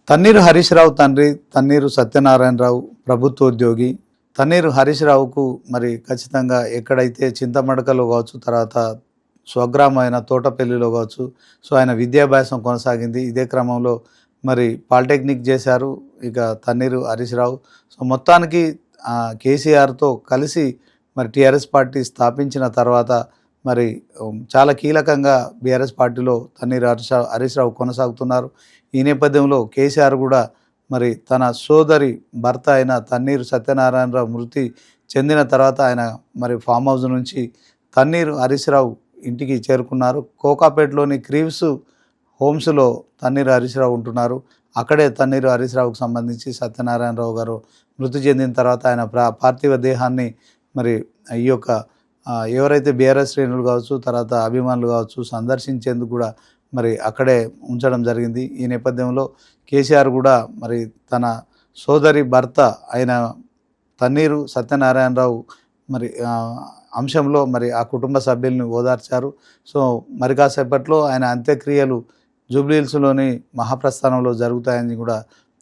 తన్నీరు హరీష్ రావు తండ్రి తన్నీరు సత్యనారాయణరావు ప్రభుత్వోద్యోగి. తన్నీరు హరీష్ రావుకు మరి ఖచ్చితంగా ఎక్కడైతే చింతమడకలో కావచ్చు, తర్వాత స్వగ్రామం అయిన తోటపల్లిలో కావచ్చు, సో ఆయన విద్యాభ్యాసం కొనసాగింది. ఇదే క్రమంలో మరి పాలిటెక్నిక్ చేశారు ఇక తన్నీరు హరీష్ రావు. సో మొత్తానికి కేసీఆర్తో కలిసి మరి టీఆర్ఎస్ పార్టీ స్థాపించిన తర్వాత మరి చాలా కీలకంగా బీఆర్ఎస్ పార్టీలో తన్నీరు హరీష్ రావు కొనసాగుతున్నారు. ఈ నేపథ్యంలో కేసీఆర్ కూడా మరి తన సోదరి భర్త అయిన తన్నీరు సత్యనారాయణరావు మృతి చెందిన తర్వాత ఆయన మరి ఫామ్ హౌస్ నుంచి తన్నీరు హరీష్ రావు ఇంటికి చేరుకున్నారు. కోకాపేటలోని క్రీవ్స్ హోమ్స్లో తన్నీరు హరీష్ రావు ఉంటున్నారు. అక్కడే తన్నీరు హరీష్ రావుకు సంబంధించి సత్యనారాయణరావు గారు మృతి చెందిన తర్వాత ఆయన పార్థివ దేహాన్ని మరి ఈ యొక్క ఎవరైతే బీఆర్ఎస్ శ్రేణులు కావచ్చు, తర్వాత అభిమానులు కావచ్చు సందర్శించేందుకు కూడా మరి అక్కడే ఉంచడం జరిగింది. ఈ నేపథ్యంలో కేసీఆర్ కూడా మరి తన సోదరి భర్త అయిన తన్నీరు సత్యనారాయణరావు మరి అంశంలో మరి ఆ కుటుంబ సభ్యుల్ని ఓదార్చారు. సో మరి కాసేపట్లో ఆయన అంత్యక్రియలు జూబ్లీహిల్స్లోని మహాప్రస్థానంలో జరుగుతాయని కూడా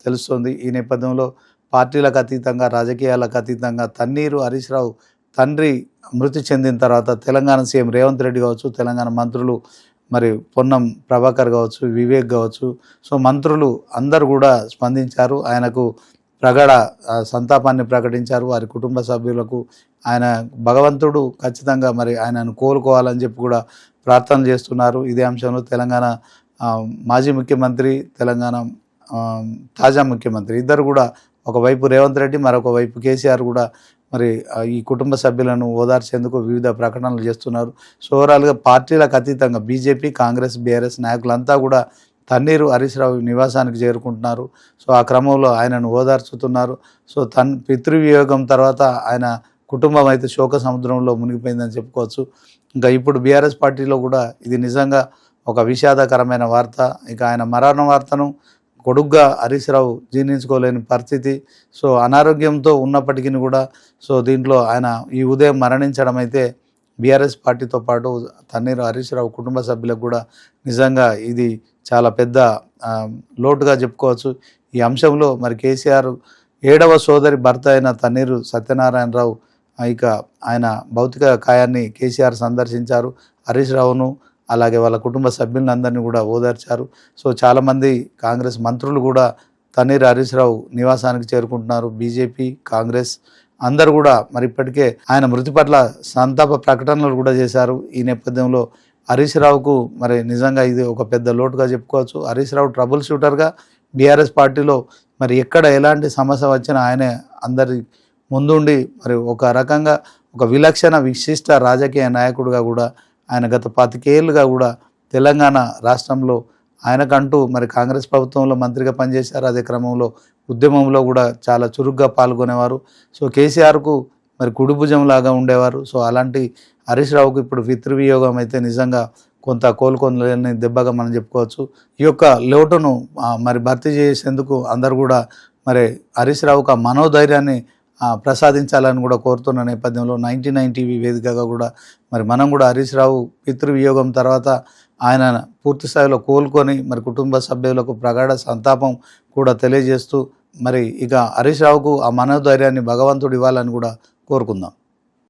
తెలుస్తోంది. ఈ నేపథ్యంలో పార్టీలకు అతీతంగా, రాజకీయాలకు అతీతంగా తన్నీరు హరీష్ రావు తండ్రి మృతి చెందిన తర్వాత తెలంగాణ సీఎం రేవంత్ రెడ్డి కావచ్చు, తెలంగాణ మంత్రులు మరి పొన్నం ప్రభాకర్ కావచ్చు, వివేక్ కావచ్చు, సో మంత్రులు అందరూ కూడా స్పందించారు. ఆయనకు ప్రగాఢ సంతాపాన్ని ప్రకటించారు. వారి కుటుంబ సభ్యులకు ఆయన భగవంతుడు ఖచ్చితంగా మరి ఆయనను కోలుకోవాలని చెప్పి కూడా ప్రార్థన చేస్తున్నారు. ఇదే అంశంలో తెలంగాణ మాజీ ముఖ్యమంత్రి, తెలంగాణ తాజా ముఖ్యమంత్రి ఇద్దరు కూడా ఒకవైపు రేవంత్ రెడ్డి, మరొక వైపు కేసీఆర్ కూడా మరి ఈ కుటుంబ సభ్యులను ఓదార్చేందుకు వివిధ ప్రకటనలు చేస్తున్నారు. సో ఓవరాల్గా పార్టీలకు అతీతంగా బీజేపీ, కాంగ్రెస్, బీఆర్ఎస్ నాయకులంతా కూడా తన్నీరు హరీష్ రావు నివాసానికి చేరుకుంటున్నారు. సో ఆ క్రమంలో ఆయనను ఓదార్చుతున్నారు. సో పితృవియోగం తర్వాత ఆయన కుటుంబం అయితే శోక సముద్రంలో మునిగిపోయిందని చెప్పుకోవచ్చు. ఇంకా ఇప్పుడు బీఆర్ఎస్ పార్టీలో కూడా ఇది నిజంగా ఒక విషాదకరమైన వార్త. ఇక ఆయన మరణ వార్తను కొడుగ్గా హరీష్ రావు జీర్ణించుకోలేని పరిస్థితి. సో అనారోగ్యంతో ఉన్నప్పటికీ కూడా సో దీంట్లో ఆయన ఈ ఉదయం మరణించడం అయితే బీఆర్ఎస్ పార్టీతో పాటు తన్నీరు హరీష్ రావు కుటుంబ సభ్యులకు కూడా నిజంగా ఇది చాలా పెద్ద లోటుగా చెప్పుకోవచ్చు. ఈ అంశంలో మరి కేసీఆర్ 7వ సోదరి భర్త అయిన తన్నీరు సత్యనారాయణరావు ఇక ఆయన భౌతిక కాయాన్ని కేసీఆర్ సందర్శించారు. హరీష్ రావును అలాగే వాళ్ళ కుటుంబ సభ్యులందరినీ కూడా ఓదార్చారు. సో చాలామంది కాంగ్రెస్ మంత్రులు కూడా తన్నీరు హరీష్ రావు నివాసానికి చేరుకుంటున్నారు. బీజేపీ, కాంగ్రెస్ అందరూ కూడా మరి ఇప్పటికే ఆయన మృతి పట్ల సంతాప ప్రకటనలు కూడా చేశారు. ఈ నేపథ్యంలో హరీష్ రావుకు మరి నిజంగా ఇది ఒక పెద్ద లోటుగా చెప్పుకోవచ్చు. హరీష్ రావు ట్రబుల్ షూటర్గా బీఆర్ఎస్ పార్టీలో మరి ఎక్కడ ఎలాంటి సమస్య వచ్చినా ఆయనే అందరి ముందుండి మరి ఒక రకంగా ఒక విలక్షణ విశిష్ట రాజకీయ నాయకుడిగా కూడా ఆయన గత 25 ఏళ్ళుగా కూడా తెలంగాణ రాష్ట్రంలో ఆయనకంటూ మరి కాంగ్రెస్ ప్రభుత్వంలో మంత్రిగా పనిచేశారు. అదే క్రమంలో ఉద్యమంలో కూడా చాలా చురుగ్గా పాల్గొనేవారు. సో కేసీఆర్కు మరి కుడిభుజం లాగా ఉండేవారు. సో అలాంటి హరీష్ రావుకు ఇప్పుడు పితృవియోగం అయితే నిజంగా కొంత కోలుకోలేని దెబ్బగా మనం చెప్పుకోవచ్చు. ఈ యొక్క లోటును మరి భర్తీ చేసేందుకు అందరు కూడా మరి హరీష్ రావుకు ఆ మనోధైర్యాన్ని ప్రసాదించాలని కూడా కోరుతున్న నేపథ్యంలో 99 టీవీ వేదికగా కూడా మరి మనం కూడా హరీష్ రావు పితృవియోగం తర్వాత ఆయన పూర్తి స్థాయిలో కోలుకొని మరి కుటుంబ సభ్యులకు ప్రగాఢ సంతాపం కూడా తెలియజేస్తూ మరి ఇక హరీష్ రావుకు ఆ మనోధైర్యాన్ని భగవంతుడు ఇవ్వాలని కూడా కోరుకుందాం.